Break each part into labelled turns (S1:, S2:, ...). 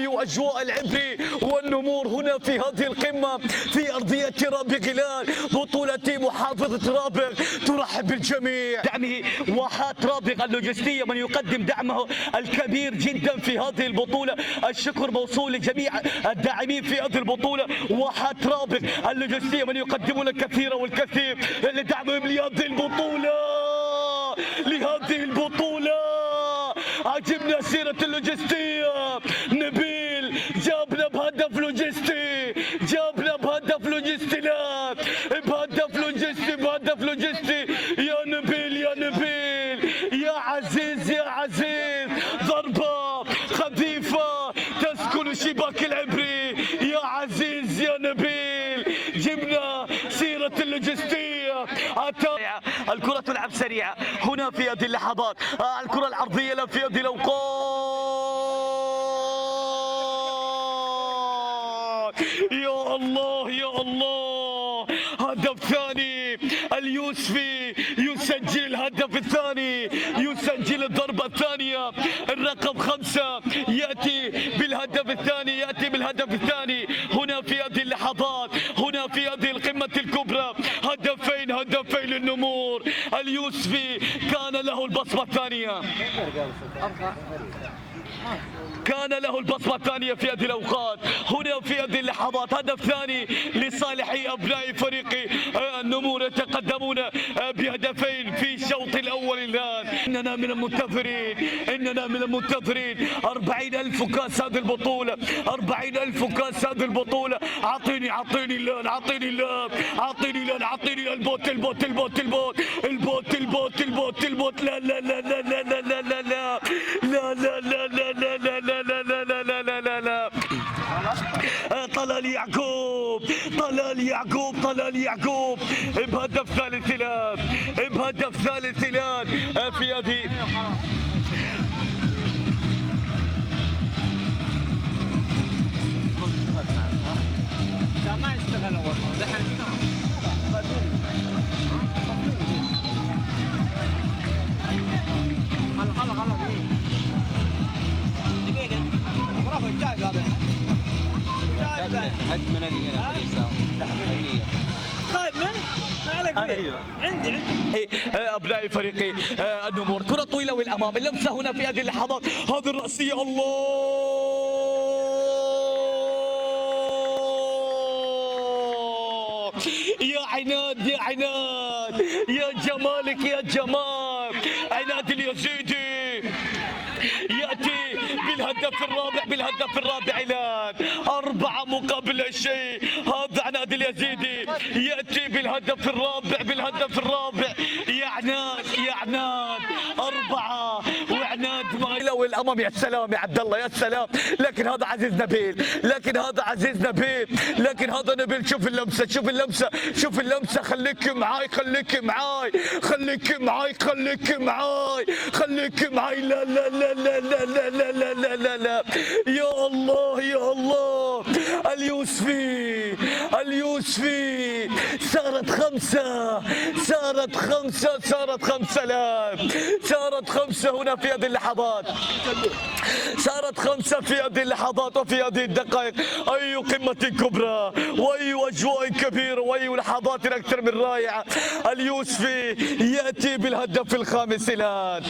S1: وأي أجواء العبر والنمور هنا في هذه القمة في أرضية رابغ غلال. بطولة محافظة رابغ ترحب بالجميع. دعمه واحات رابغ اللوجستية من يقدم دعمه الكبير جدا في هذه البطولة. الشكر موصول لجميع الداعمين في هذه البطولة. واحات رابغ اللوجستية من يقدمون الكثير والكثير لدعمهم لهذه البطولة. عجبنا سيرة اللوجستية. نبيل جابنا بهدف لوجستي، لا بهدف لوجستي. يا نبيل يا عزيز ضربة خفيفة تسكن شباك العبري. يا عزيز يا نبيل جبنا سيرة اللوجستية. الكرة تلعب سريعة هنا في هذه اللحظات. الكرة العرضية لا في هذه الأوقات. يا الله هدف ثاني. اليوسفي يسجل الهدف الثاني، يسجل الضربة الثانية. الرقم 5 يأتي بالهدف الثاني هنا في هذه اللحظات، هنا في هذه القمة الكبرى. هدفين للنمور. اليوسفي كان له البصمة الثانية، في هذه الأوقات. هنا في هذه اللحظات هدف ثاني لصالح أبناء فريق النمور يتقدمون بهدفين في الشوط الأول الآن. إننا من المنتظرين 40,000 كاس هذه البطولة، 40,000 كاس هذه البطولة. أعطيني اللان، البوت. لا طلال يعقوب بهدف ثالث الآن في هذه.
S2: ما يشتغل اول عندي
S1: ابناء فريق النمور. كرة طويلة والامام. اللمسة هنا في هذه اللحظات. هذه الرأسية الله يا عناد يا جمالك يا جمال. عناد اليزيدي يأتي بالهدف الرابع الآن. 4 مقابل شيء. هذا عناد اليزيدي يأتي بالهدف الرابع. يا عناد 4 وعناد والأمام. يا سلام يا عبد الله يا سلام. لكن هذا عزيز نبيل، لكن هذا نبيل. شوف اللمسة. خليك معاي. لا يا الله. اليوسفي صارت 5 الآن. صارت 5 هنا في هذه اللحظات. وفي هذه الدقائق. أي قمة كبرى وأي أجواء كبيرة وأي لحظات أكثر من رائعة. اليوسفي يأتي بالهدف الخامس الآن.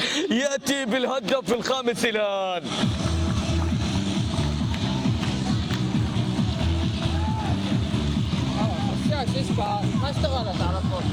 S2: ما اشتغلت على طول.